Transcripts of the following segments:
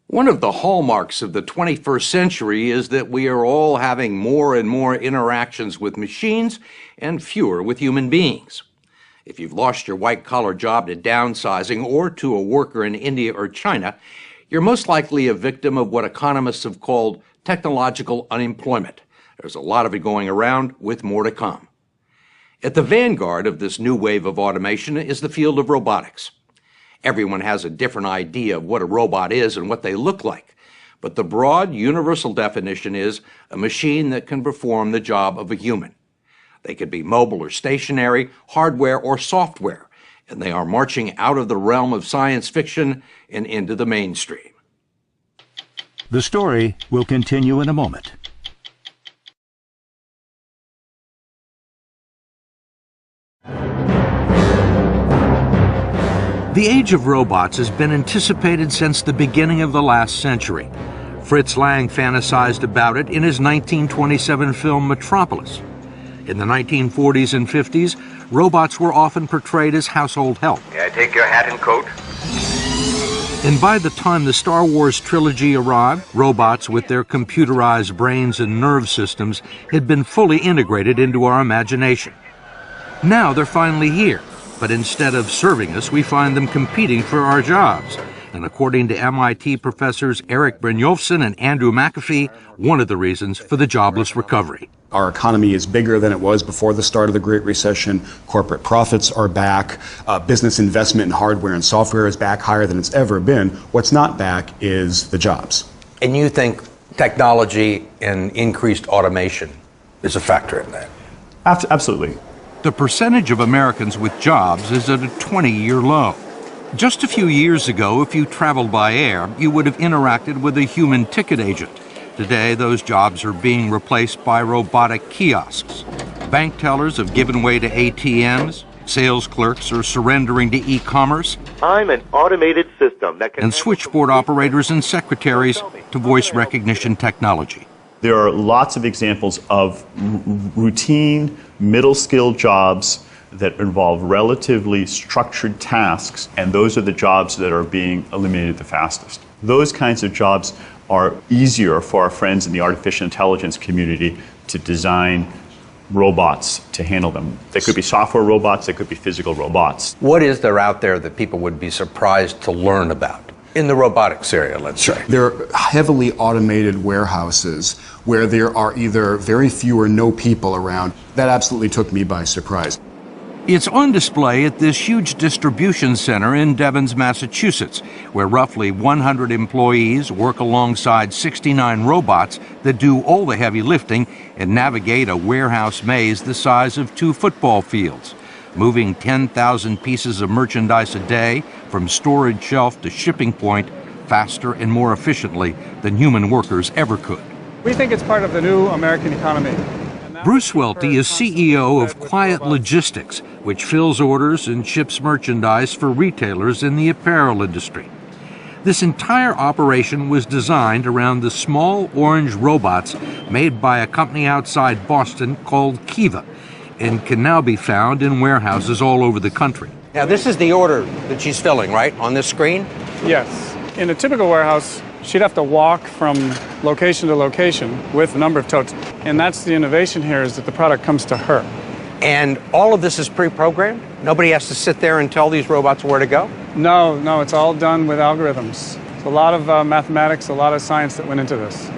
One of the hallmarks of the 21st century is that we are all having more and more interactions with machines and fewer with human beings. If you've lost your white-collar job to downsizing or to a worker in India or China, you're most likely a victim of what economists have called technological unemployment. There's a lot of it going around, with more to come. At the vanguard of this new wave of automation is the field of robotics. Everyone has a different idea of what a robot is and what they look like, but the broad, universal definition is a machine that can perform the job of a human. They could be mobile or stationary, hardware or software, and they are marching out of the realm of science fiction and into the mainstream. The story will continue in a moment. The age of robots has been anticipated since the beginning of the last century. Fritz Lang fantasized about it in his 1927 film Metropolis. In the 1940s and 50s, robots were often portrayed as household help. May I take your hat and coat? And by the time the Star Wars trilogy arrived, robots with their computerized brains and nerve systems had been fully integrated into our imagination. Now they're finally here. But instead of serving us, we find them competing for our jobs. And according to MIT professors Eric Brynjolfsson and Andrew McAfee, one of the reasons for the jobless recovery. Our economy is bigger than it was before the start of the Great Recession. Corporate profits are back. Business investment in hardware and software is back higher than it's ever been. What's not back is the jobs. And you think technology and increased automation is a factor in that? Absolutely. The percentage of Americans with jobs is at a 20-year low. Just a few years ago, if you traveled by air, you would have interacted with a human ticket agent. Today, those jobs are being replaced by robotic kiosks. Bank tellers have given way to ATMs. Sales clerks are surrendering to e-commerce. I'm an automated system that can... And switchboard operators and secretaries to voice recognition technology. There are lots of examples of routine, middle-skilled jobs that involve relatively structured tasks, and those are the jobs that are being eliminated the fastest. Those kinds of jobs are easier for our friends in the artificial intelligence community to design robots to handle them. They could be software robots, they could be physical robots. What is there out there that people would be surprised to learn about? In the robotics area, let's say. There are heavily automated warehouses where there are either very few or no people around. That absolutely took me by surprise. It's on display at this huge distribution center in Devens, Massachusetts, where roughly 100 employees work alongside 69 robots that do all the heavy lifting and navigate a warehouse maze the size of 2 football fields, moving 10,000 pieces of merchandise a day from storage shelf to shipping point faster and more efficiently than human workers ever could. We think it's part of the new American economy. Bruce Welty is CEO of Quiet Logistics, which fills orders and ships merchandise for retailers in the apparel industry. This entire operation was designed around the small orange robots made by a company outside Boston called Kiva, and can now be found in warehouses all over the country. Now, this is the order that she's filling, right, on this screen? Yes. In a typical warehouse, she'd have to walk from location to location with a number of totes. And that's the innovation here, is that the product comes to her. And all of this is pre-programmed? Nobody has to sit there and tell these robots where to go? No, it's all done with algorithms. It's a lot of mathematics, a lot of science that went into this.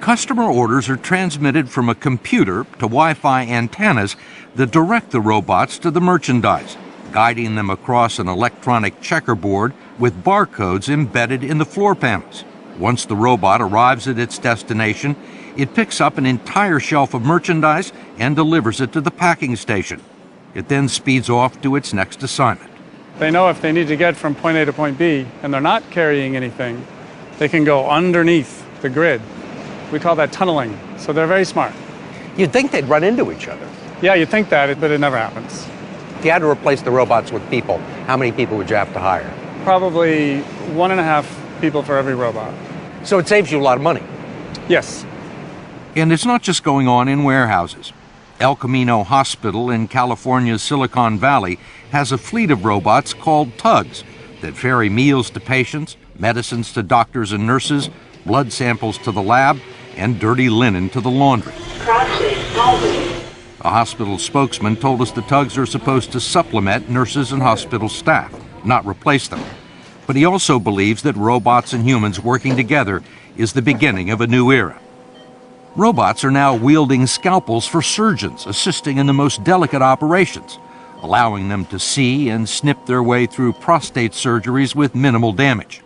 Customer orders are transmitted from a computer to Wi-Fi antennas that direct the robots to the merchandise, guiding them across an electronic checkerboard with barcodes embedded in the floor panels. Once the robot arrives at its destination, it picks up an entire shelf of merchandise and delivers it to the packing station. It then speeds off to its next assignment. They know if they need to get from point A to point B and they're not carrying anything, they can go underneath the grid. We call that tunneling, so they're very smart. You'd think they'd run into each other. Yeah, you'd think that, but it never happens. If you had to replace the robots with people, how many people would you have to hire? Probably 1.5 people for every robot. So it saves you a lot of money. Yes. And it's not just going on in warehouses. El Camino Hospital in California's Silicon Valley has a fleet of robots called tugs that ferry meals to patients, medicines to doctors and nurses, blood samples to the lab, and dirty linen to the laundry. A hospital spokesman told us the tugs are supposed to supplement nurses and hospital staff, not replace them. But he also believes that robots and humans working together is the beginning of a new era. Robots are now wielding scalpels for surgeons, assisting in the most delicate operations, allowing them to see and snip their way through prostate surgeries with minimal damage.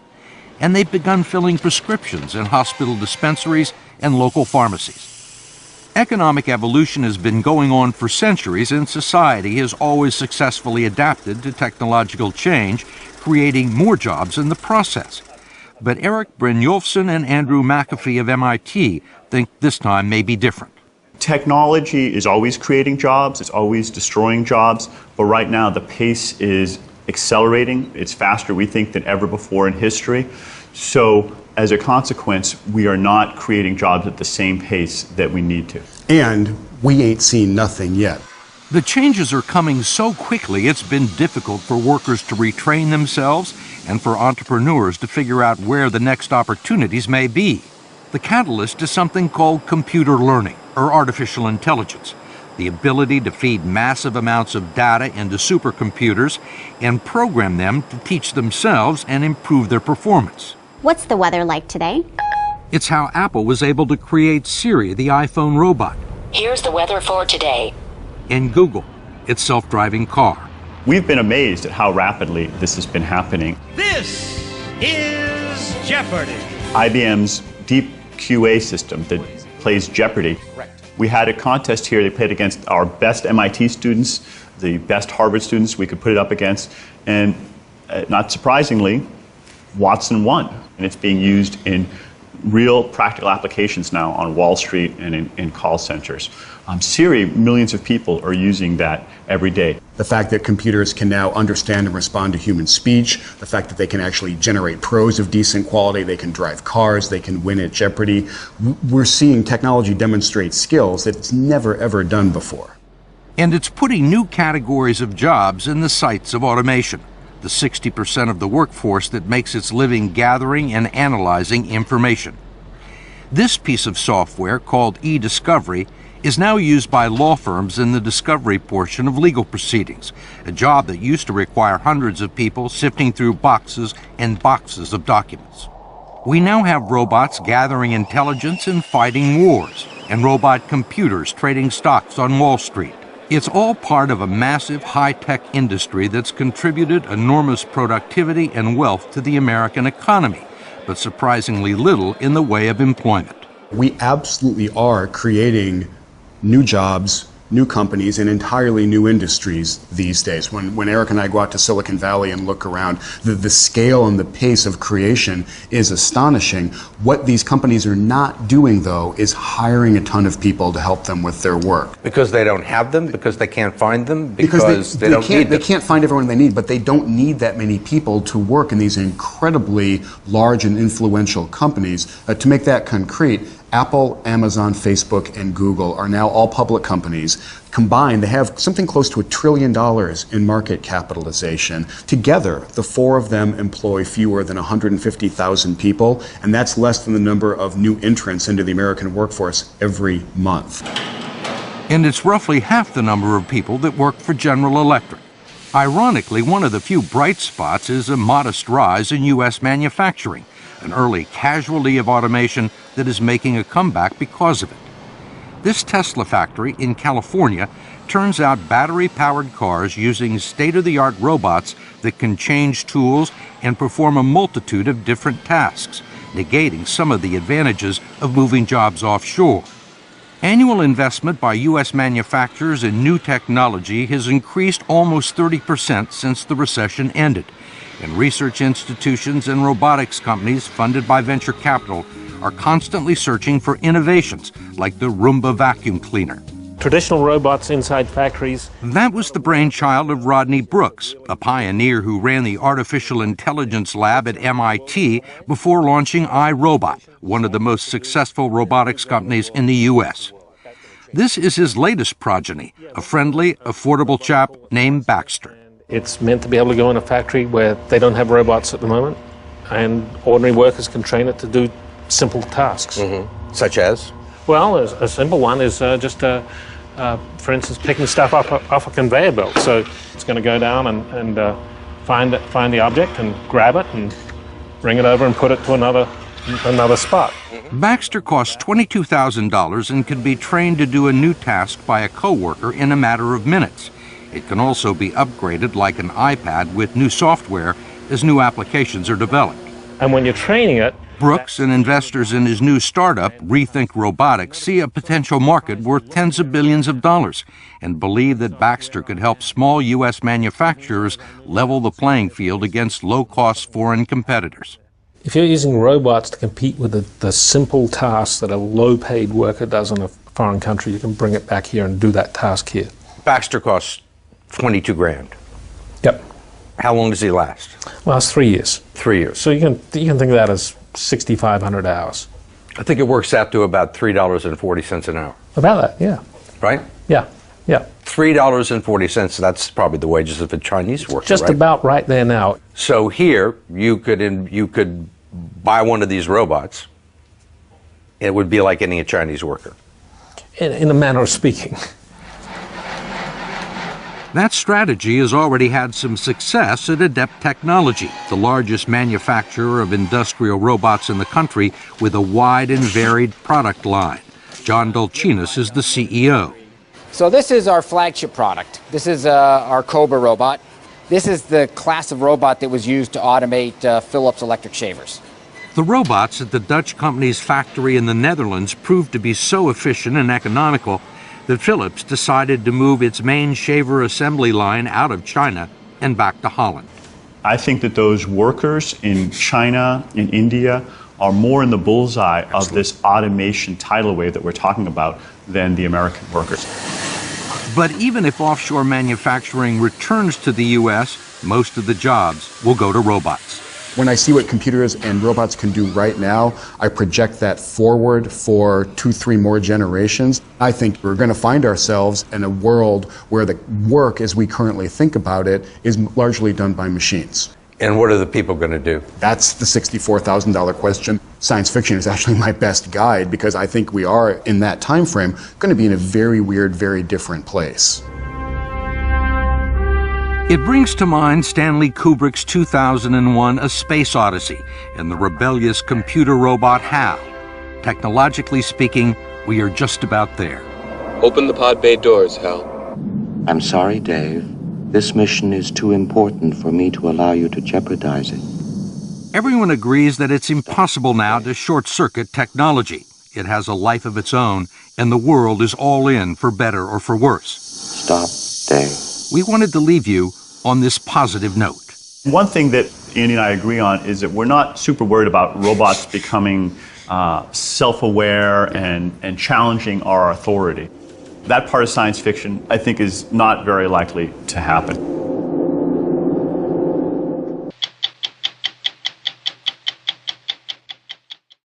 And they've begun filling prescriptions in hospital dispensaries and local pharmacies. Economic evolution has been going on for centuries, and society has always successfully adapted to technological change, creating more jobs in the process. But Eric Brynjolfsson and Andrew McAfee of MIT think this time may be different. Technology is always creating jobs, it's always destroying jobs, but right now the pace is accelerating. It's faster, we think, than ever before in history. So as a consequence, we are not creating jobs at the same pace that we need to. And we ain't seen nothing yet. The changes are coming so quickly, it's been difficult for workers to retrain themselves and for entrepreneurs to figure out where the next opportunities may be. The catalyst is something called computer learning, or artificial intelligence, the ability to feed massive amounts of data into supercomputers and program them to teach themselves and improve their performance. What's the weather like today? It's how Apple was able to create Siri, the iPhone robot. Here's the weather for today. And Google, its self-driving car. We've been amazed at how rapidly this has been happening. This is Jeopardy! IBM's deep QA system that plays Jeopardy. We had a contest here. They played against our best MIT students, the best Harvard students we could put it up against, and not surprisingly, Watson won. And it's being used in real practical applications now on Wall Street and in call centers. Siri, millions of people are using that every day. The fact that computers can now understand and respond to human speech, the fact that they can actually generate prose of decent quality, they can drive cars, they can win at Jeopardy. We're seeing technology demonstrate skills that it's never, ever done before. And it's putting new categories of jobs in the sights of automation, the 60% of the workforce that makes its living gathering and analyzing information. This piece of software, called e-discovery, is now used by law firms in the discovery portion of legal proceedings, a job that used to require hundreds of people sifting through boxes and boxes of documents. We now have robots gathering intelligence and fighting wars, and robot computers trading stocks on Wall Street. It's all part of a massive high-tech industry that's contributed enormous productivity and wealth to the American economy, but surprisingly little in the way of employment. We absolutely are creating new jobs, new companies, and entirely new industries these days. When Eric and I go out to Silicon Valley and look around, the scale and the pace of creation is astonishing. What these companies are not doing, though, is hiring a ton of people to help them with their work. Because they don't have them? Because they can't find them? Because they don't need them? They can't find everyone they need, but they don't need that many people to work in these incredibly large and influential companies. To make that concrete, Apple, Amazon, Facebook, and Google are now all public companies. Combined, they have something close to $1 trillion in market capitalization. Together, the four of them employ fewer than 150,000 people, and that's less than the number of new entrants into the American workforce every month. And it's roughly half the number of people that work for General Electric. Ironically, one of the few bright spots is a modest rise in U.S. manufacturing, an early casualty of automation that is making a comeback because of it. This Tesla factory in California turns out battery-powered cars using state-of-the-art robots that can change tools and perform a multitude of different tasks, negating some of the advantages of moving jobs offshore. Annual investment by U.S. manufacturers in new technology has increased almost 30% since the recession ended, and research institutions and robotics companies funded by venture capital are constantly searching for innovations like the Roomba vacuum cleaner. Traditional robots inside factories. That was the brainchild of Rodney Brooks, a pioneer who ran the artificial intelligence lab at MIT before launching iRobot, one of the most successful robotics companies in the U.S. This is his latest progeny, a friendly, affordable chap named Baxter. It's meant to be able to go in a factory where they don't have robots at the moment. and ordinary workers can train it to do simple tasks. Such as? Well, a simple one is for instance, picking stuff up off a conveyor belt. So it's going to go down and find the object and grab it and bring it over and put it to another spot. Baxter costs $22,000 and can be trained to do a new task by a coworker in a matter of minutes. It can also be upgraded like an iPad with new software as new applications are developed. And when you're training it, Brooks and investors in his new startup, Rethink Robotics, see a potential market worth tens of billions of dollars and believe that Baxter could help small U.S. manufacturers level the playing field against low-cost foreign competitors. if you're using robots to compete with the simple tasks that a low-paid worker does in a foreign country, you can bring it back here and do that task here. Baxter costs 22 grand. Yep. How long does he last? Well, it's 3 years. 3 years. So you can think of that as 6,500 hours. I think it works out to about $3.40 an hour. About that, yeah. Right? Yeah, yeah. $3.40, that's probably the wages of a Chinese worker, Just right? about right there now. So here, you could buy one of these robots. It would be like getting a Chinese worker. In a manner of speaking. That strategy has already had some success at Adept Technology, the largest manufacturer of industrial robots in the country with a wide and varied product line. John Dolcinas is the CEO. So this is our flagship product. This is our Cobra robot. This is the class of robot that was used to automate Philips electric shavers. The robots at the Dutch company's factory in the Netherlands proved to be so efficient and economical that Philips decided to move its main shaver assembly line out of China and back to Holland. I think that those workers in China, in India, are more in the bullseye of this automation tidal wave that we're talking about than the American workers. But even if offshore manufacturing returns to the U.S., most of the jobs will go to robots. When I see what computers and robots can do right now, I project that forward for 2-3 more generations. I think we're going to find ourselves in a world where the work, as we currently think about it, is largely done by machines. And what are the people going to do? That's the $64,000 question. Science fiction is actually my best guide because I think we are, in that time frame, going to be in a very weird, very different place. It brings to mind Stanley Kubrick's 2001 A Space Odyssey and the rebellious computer robot HAL. Technologically speaking, we are just about there. Open the pod bay doors, Hal. I'm sorry, Dave. This mission is too important for me to allow you to jeopardize it. Everyone agrees that it's impossible now to short-circuit technology. It has a life of its own, and the world is all in for better or for worse. Stop, Dave. We wanted to leave you on this positive note. One thing that Andy and I agree on is that we're not super worried about robots becoming self-aware and challenging our authority. That part of science fiction, I think, is not very likely to happen.